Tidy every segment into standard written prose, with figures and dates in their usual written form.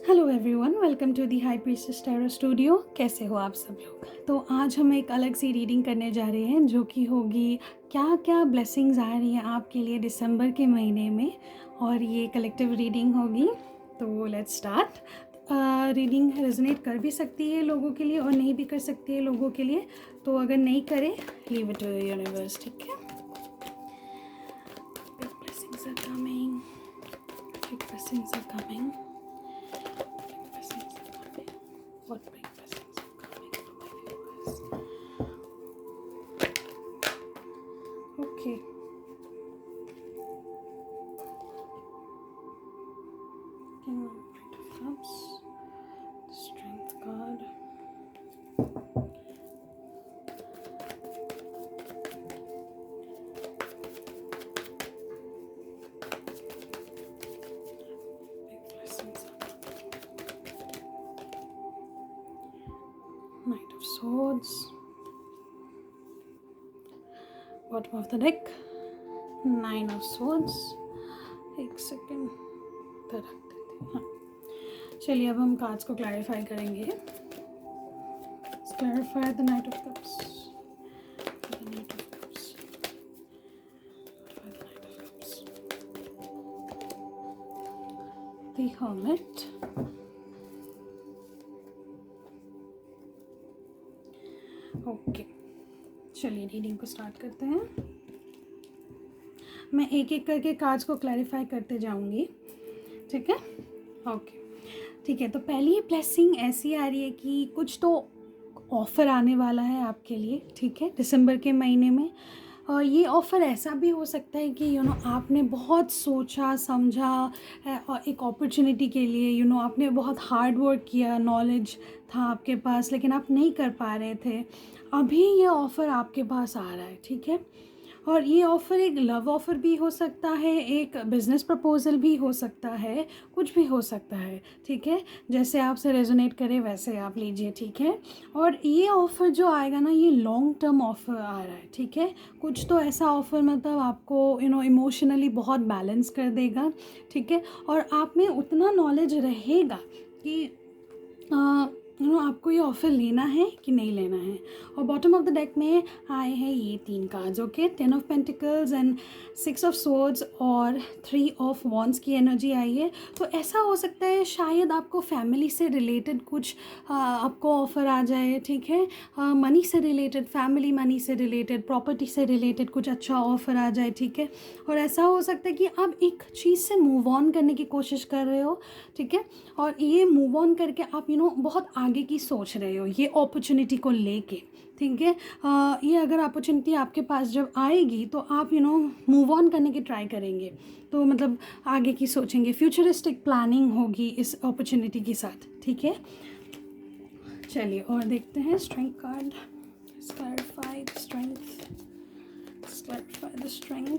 Hello everyone, welcome to the high priestess tarot studio. कैसे हो आप सब लोग? तो आज हम एक अलग सी रीडिंग करने जा रहे हैं जो कि होगी क्या क्या ब्लेसिंग्स आ रही हैं आपके लिए दिसंबर के महीने में, और ये कलेक्टिव रीडिंग होगी। तो लेट्स स्टार्ट। रीडिंग रेजोनेट कर भी सकती है लोगों के लिए और नहीं भी कर सकती है लोगों के लिए, तो अगर नहीं करे leave it to the universe, ठीक है? Big blessings are coming, big blessings are coming. What big blessings are coming to my viewers? Okay. King of Cups, the Strength card. Big blessings are coming. Knight of Swords. Bottom of the deck, Nine of Swords. एक second तो रख देते हैं। हाँ, चलिए अब हम cards को क्लैरिफाई करेंगे। Clarify the night of cups, the night of cups, the night of cups, the hermit, okay. चलिए रीडिंग को स्टार्ट करते हैं। मैं एक एक करके कार्ड्स को क्लैरिफाई करते जाऊंगी, ठीक है? ओके, ठीक है। तो पहली ब्लेसिंग ऐसी आ रही है कि कुछ तो ऑफ़र आने वाला है आपके लिए, ठीक है, दिसंबर के महीने में। और ये ऑफ़र ऐसा भी हो सकता है कि आपने बहुत सोचा समझा और एक अपॉर्चुनिटी के लिए आपने बहुत हार्ड वर्क किया, नॉलेज था आपके पास लेकिन आप नहीं कर पा रहे थे। अभी ये ऑफ़र आपके पास आ रहा है, ठीक है? और ये ऑफ़र एक लव ऑफ़र भी हो सकता है, एक बिज़नेस प्रपोज़ल भी हो सकता है, कुछ भी हो सकता है, ठीक है? जैसे आपसे रेजोनेट करे वैसे आप लीजिए, ठीक है? और ये ऑफ़र जो आएगा ना, ये लॉन्ग टर्म ऑफ़र आ रहा है, ठीक है? कुछ तो ऐसा ऑफ़र मतलब आपको इमोशनली बहुत बैलेंस कर देगा, ठीक है? और आप में उतना नॉलेज रहेगा कि आपको ये ऑफ़र लेना है कि नहीं लेना है। और बॉटम ऑफ द डेक में आए हैं ये तीन cards, okay. 10 of pentacles and 6 of swords और 3 ऑफ वॉन्ड्स की एनर्जी आई है। तो ऐसा हो सकता है शायद आपको फैमिली से रिलेटेड कुछ आपको ऑफ़र आ जाए, ठीक है? मनी से रिलेटेड, फैमिली मनी से रिलेटेड, प्रॉपर्टी से रिलेटेड कुछ अच्छा ऑफ़र आ जाए, ठीक है? और ऐसा हो सकता है कि आप एक चीज़ से मूव ऑन करने की कोशिश कर रहे हो, ठीक है? और ये मूव ऑन करके आप बहुत आगे की सोच रहे हो ये अपॉर्चुनिटी को लेके, ठीक है? ये अगर अपॉर्चुनिटी आपके पास जब आएगी तो आप मूव ऑन करने की ट्राई करेंगे, तो मतलब आगे की सोचेंगे, फ्यूचरिस्टिक प्लानिंग होगी इस अपॉर्चुनिटी के साथ, ठीक है? चलिए और देखते हैं strength card. Clarify the strength, clarify the strength,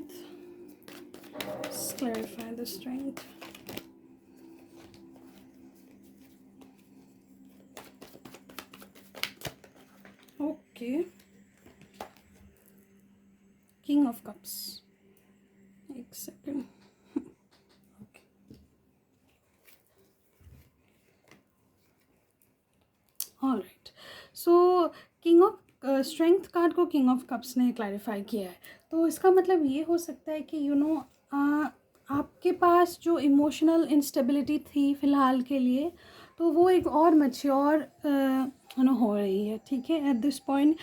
clarify the strength. Okay, king of cups, एक second. Okay, alright. So king of strength card को किंग ऑफ कप्स ने क्लैरिफाई किया है, तो इसका मतलब ये हो सकता है कि आपके पास जो इमोशनल इंस्टेबिलिटी थी फ़िलहाल के लिए, तो वो एक और मैच्योर हो रही है, ठीक है? At this point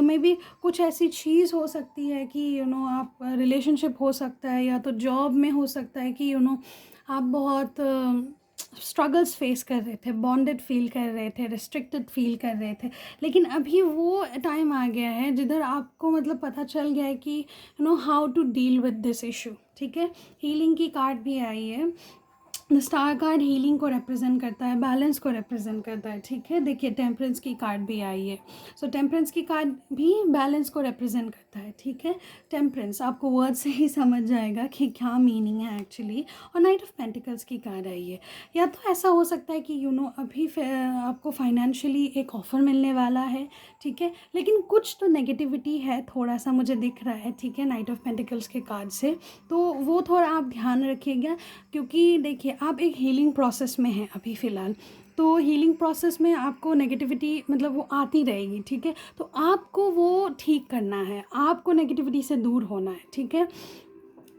may be कुछ ऐसी चीज़ हो सकती है कि आप रिलेशनशिप हो सकता है या तो जॉब में हो सकता है कि आप बहुत स्ट्रगल्स फेस कर रहे थे, बॉन्डेड फील कर रहे थे, रिस्ट्रिक्टेड फील कर रहे थे, लेकिन अभी वो टाइम आ गया है जिधर आपको मतलब पता चल गया है कि how to deal with this issue, ठीक है? हीलिंग की कार्ड भी आई है। स्टार कार्ड हीलिंग को रिप्रेजेंट करता है, बैलेंस को रिप्रेजेंट करता है, ठीक है? देखिए टेम्परेंस की कार्ड भी आई है। सो टेम्परेंस की कार्ड भी बैलेंस को रिप्रेजेंट करता है, ठीक है? टेम्परेंस आपको वर्ड से ही समझ जाएगा कि क्या मीनिंग है एक्चुअली। और नाइट ऑफ पेंटिकल्स की कार्ड आई है। या तो ऐसा हो सकता है कि अभी आपको फाइनेंशियली एक ऑफ़र मिलने वाला है, ठीक है? लेकिन कुछ तो नेगेटिविटी है, थोड़ा सा मुझे दिख रहा है, ठीक है, नाइट ऑफ पेंटिकल्स के कार्ड से। तो वो थोड़ा आप ध्यान रखिएगा, क्योंकि देखिए आप एक हीलिंग प्रोसेस में हैं अभी फ़िलहाल, तो हीलिंग प्रोसेस में आपको नेगेटिविटी मतलब वो आती रहेगी, ठीक है। तो आपको वो ठीक करना है, आपको नेगेटिविटी से दूर होना है, ठीक है।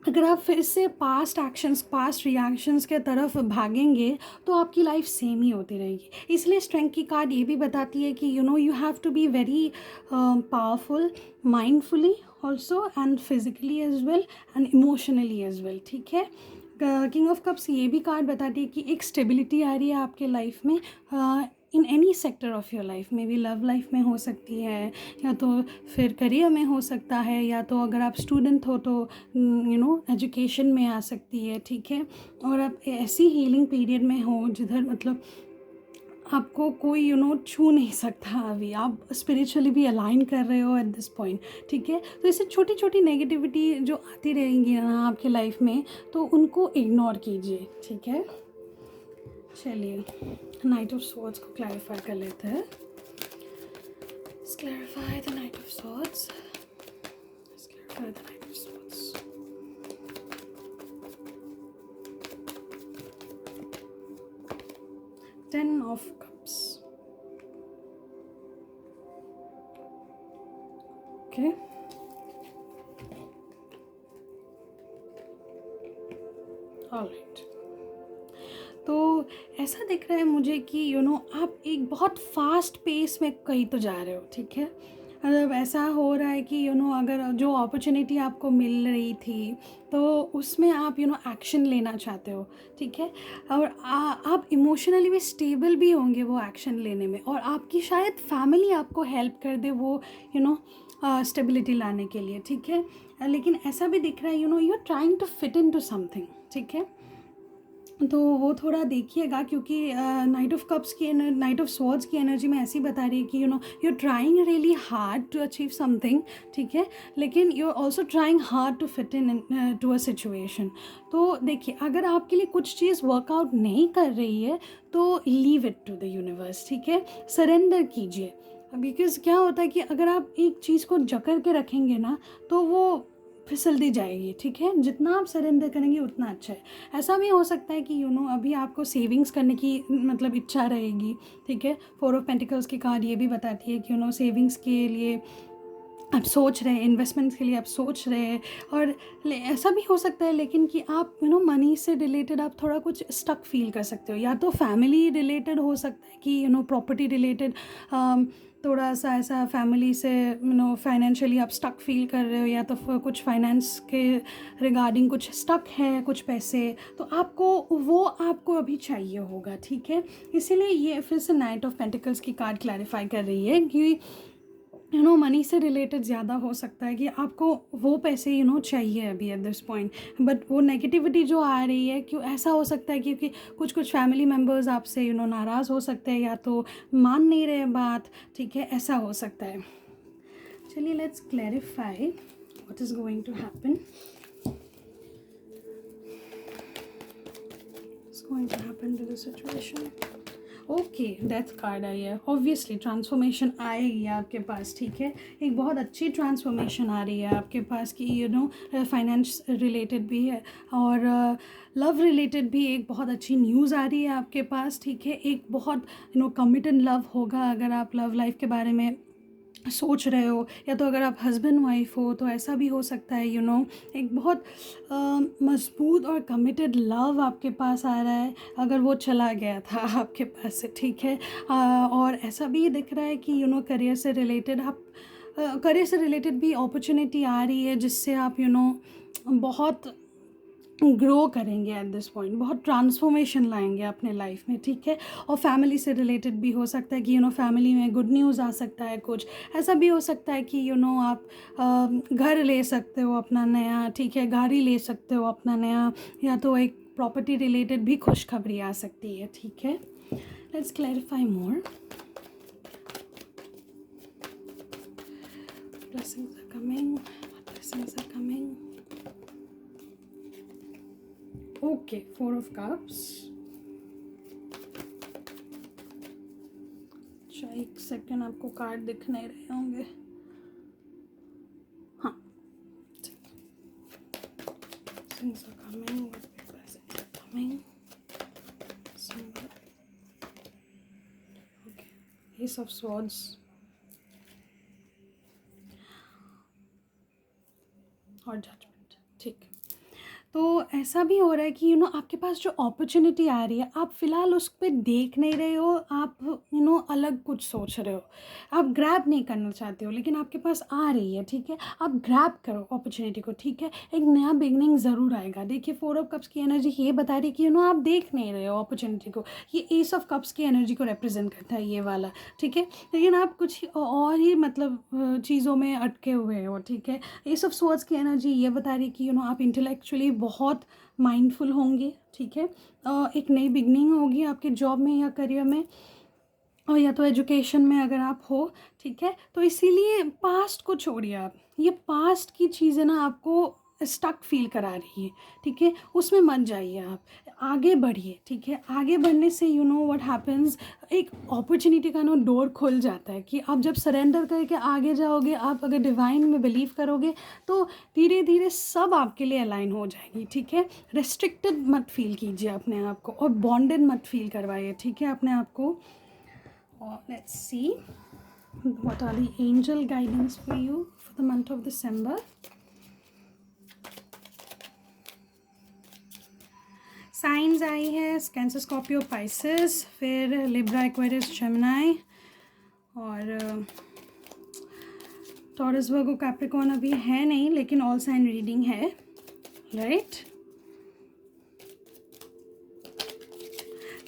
अगर आप फिर से पास्ट एक्शंस, पास्ट रिएक्शंस के तरफ भागेंगे तो आपकी लाइफ सेम ही होती रहेगी। इसलिए स्ट्रेंथ की कार्ड ये भी बताती है कि you have to be very powerful mindfully also and physically as well and emotionally as well, ठीक है। किंग ऑफ कप्स ये भी कार्ड बताती है कि एक स्टेबिलिटी आ रही है आपके लाइफ में, in any sector of your life में भी, लव लाइफ में हो सकती है, या तो फिर करियर में हो सकता है, या तो अगर आप स्टूडेंट हो तो एजुकेशन में आ सकती है, ठीक है। और आप ऐसी हीलिंग पीरियड में हो जिधर मतलब आपको कोई छू नहीं सकता, अभी आप स्पिरिचुअली भी अलाइन कर रहे हो एट दिस पॉइंट, ठीक है। तो इससे छोटी छोटी नेगेटिविटी जो आती रहेंगी ना आपके लाइफ में, तो उनको इग्नोर कीजिए, ठीक है। चलिए नाइट ऑफ स्वॉर्ड्स को क्लैरिफाई कर लेते हैं। Clarify the night of swords, clarify the night of swords. Ten of cups, okay. Alright, तो ऐसा दिख रहा है मुझे कि आप एक बहुत फास्ट पेस में कहीं तो जा रहे हो, ठीक है। मतलब ऐसा हो रहा है कि अगर जो अपॉर्चुनिटी आपको मिल रही थी तो उसमें आप एक्शन लेना चाहते हो, ठीक है। और आप इमोशनली भी स्टेबल भी होंगे वो एक्शन लेने में, और आपकी शायद फैमिली आपको हेल्प कर दे वो स्टेबिलिटी लाने के लिए, ठीक है। लेकिन ऐसा भी दिख रहा है you are trying to fit in to something, ठीक है। तो वो थोड़ा देखिएगा, क्योंकि नाइट ऑफ कप्स की नाइट ऑफ स्वॉर्ड्स की एनर्जी में ऐसी बता रही है कि you are trying really hard to achieve something, ठीक है। लेकिन you are also trying hard to fit in to a situation. तो देखिए, अगर आपके लिए कुछ चीज़ वर्कआउट नहीं कर रही है तो leave it to the universe, ठीक है। सरेंडर कीजिए, बिकॉज क्या होता है कि अगर आप एक चीज़ को जकड़ के रखेंगे ना तो वो फिसल दी जाएगी, ठीक है। जितना आप सरेंडर करेंगे उतना अच्छा है। ऐसा भी हो सकता है कि अभी आपको सेविंग्स करने की मतलब इच्छा रहेगी, ठीक है। फोर ऑफ पेंटिकल्स की कार्ड ये भी बताती है कि सेविंग्स के लिए आप सोच रहे हैं, इन्वेस्टमेंट्स के लिए आप सोच रहे हैं। और ऐसा भी हो सकता है लेकिन कि आप मनी से रिलेटेड आप थोड़ा कुछ स्टक फील कर सकते हो, या तो फैमिली रिलेटेड हो सकता है कि प्रॉपर्टी रिलेटेड थोड़ा सा ऐसा फैमिली से फाइनेंशियली आप स्टक फील कर रहे हो, या तो कुछ फाइनेंस के रिगार्डिंग कुछ स्टक है कुछ पैसे, तो आपको अभी चाहिए होगा, ठीक है। इसीलिए ये फिर से नाइट ऑफ पेंटिकल्स की कार्ड क्लैरिफाई कर रही है कि मनी से रिलेटेड ज़्यादा हो सकता है कि आपको वो पैसे चाहिए अभी एट दिस पॉइंट। बट वो नेगेटिविटी जो आ रही है, क्यों ऐसा हो सकता है क्योंकि कुछ फैमिली मेम्बर्स आपसे नाराज़ हो सकते हैं, या तो मान नहीं रहे बात, ठीक है। ऐसा हो सकता है। चलिए let's clarify what is going to happen, going to happen to the situation. Okay, death card आई है। ऑब्वियसली ट्रांसफॉर्मेशन आएगी आपके पास, ठीक है। एक बहुत अच्छी ट्रांसफॉर्मेशन आ रही है आपके पास कि फाइनेंस रिलेटेड भी है, और लव रिलेटेड भी एक बहुत अच्छी न्यूज़ आ रही है आपके पास, ठीक है। एक बहुत कमिटेड लव होगा अगर आप लव लाइफ के बारे में सोच रहे हो, या तो अगर आप हस्बैंड वाइफ हो तो ऐसा भी हो सकता है एक बहुत मजबूत और कमिटेड लव आपके पास आ रहा है, अगर वो चला गया था आपके पास से, ठीक है। और ऐसा भी दिख रहा है कि करियर से रिलेटेड आप करियर से रिलेटेड भी अपॉर्चुनिटी आ रही है, जिससे आप बहुत ग्रो करेंगे एट दिस पॉइंट, बहुत ट्रांसफॉर्मेशन लाएंगे अपने लाइफ में, ठीक है। और फैमिली से रिलेटेड भी हो सकता है कि फैमिली में गुड न्यूज़ आ सकता है कुछ। ऐसा भी हो सकता है कि आप घर ले सकते हो अपना नया, ठीक है। गाड़ी ले सकते हो अपना नया, या तो एक प्रॉपर्टी रिलेटेड भी खुशखबरी आ सकती है, ठीक है। Let's clarify more. Blessings are coming. Blessings are coming. Okay, four of cups. अच्छा, एक सेकेंड, आपको कार्ड दिख नहीं रहे होंगे। हाँ, Blessings are coming. Blessings are coming. S of swords और जजमेंट। ठीक है, तो ऐसा भी हो रहा है कि आपके पास जो अपॉर्चुनिटी आ रही है, आप फ़िलहाल उस पे देख नहीं रहे हो, आप अलग कुछ सोच रहे हो, आप ग्रैब नहीं करना चाहते हो, लेकिन आपके पास आ रही है। ठीक है, आप ग्रैब करो अपॉर्चुनिटी को। ठीक है, एक नया बिगनिंग ज़रूर आएगा। देखिए 4 ऑफ कप्स की एनर्जी ये बता रही है कि आप देख नहीं रहे हो अपॉर्चुनिटी को। ये एस ऑफ कप्स की एनर्जी को रिप्रेजेंट करता है ये वाला। ठीक है, लेकिन आप कुछ और ही मतलब चीज़ों में अटके हुए हो। ठीक है, एस ऑफ स्वॉर्ड्स की एनर्जी ये बता रही है कि आप इंटेलेक्चुअली बहुत माइंडफुल होंगे। ठीक है, एक नई बिगनिंग होगी आपके जॉब में या करियर में, और या तो एजुकेशन में अगर आप हो। ठीक है, तो इसीलिए पास्ट को छोड़िए आप, ये पास्ट की चीज़ें ना आपको स्टक फील करा रही है। ठीक है, उसमें मत जाइए, आप आगे बढ़िए। ठीक है, आगे बढ़ने से व्हाट हैपन्स, एक अपॉर्चुनिटी का डोर खुल जाता है कि आप जब सरेंडर करके आगे जाओगे, आप अगर डिवाइन में बिलीव करोगे तो धीरे धीरे सब आपके लिए अलाइन हो जाएगी। ठीक है, रेस्ट्रिक्टेड मत फील कीजिए अपने आप को, और बॉन्डेड मत फील करवाइए। ठीक है, अपने आप को। Let's see what are the angel guidance for you for the month of December. Signs आई है कैंसर, स्कॉर्पियो, पाइसेस, फिर लिब्रा, एक्वेरियस, जेमिनी और टॉरस, वर्गो, कैप्रिकॉर्न अभी है नहीं, लेकिन ऑल साइन रीडिंग है, राइट।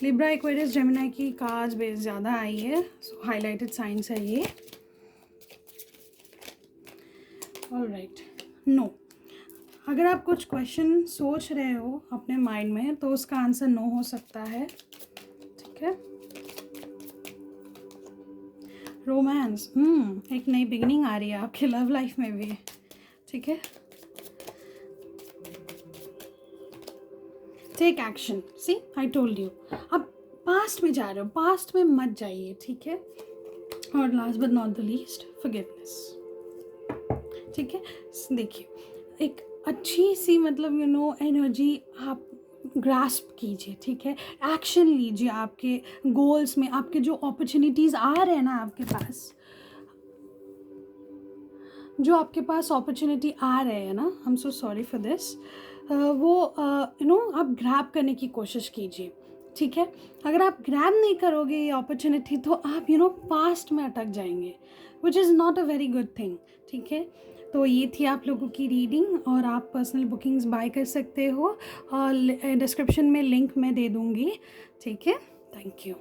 लिब्रा, एक्वेरियस, जेमिनी की कार्ड्स बेस ज़्यादा आई है, सो हाईलाइटेड साइंस है ये। ऑलराइट, नो, अगर आप कुछ क्वेश्चन सोच रहे हो अपने माइंड में तो उसका आंसर नो हो सकता है। ठीक है, रोमांस, एक नई बिगिनिंग आ रही है आपके लव लाइफ में भी। ठीक है, take action, see I told you, अब पास्ट में जा रहे हो, पास्ट में मत जाइए। ठीक है, और last but not the least, forgiveness. ठीक है, देखिए एक अच्छी सी मतलब एनर्जी आप ग्रास्प कीजिए। ठीक है, एक्शन लीजिए आपके गोल्स में, आपके जो अपॉर्चुनिटीज़ आ रहे हैं ना आपके पास, जो आपके पास अपॉर्चुनिटी आ रहे हैं ना, I am so sorry for this, वो आप ग्रैब करने की कोशिश कीजिए। ठीक है, अगर आप ग्रैब नहीं करोगे ये अपॉर्चुनिटी तो आप पास्ट में अटक जाएंगे, which is not a very good thing. ठीक है, तो ये थी आप लोगों की रीडिंग, और आप पर्सनल बुकिंग्स बाय कर सकते हो, और डिस्क्रिप्शन में लिंक मैं दे दूँगी। ठीक है, थैंक यू।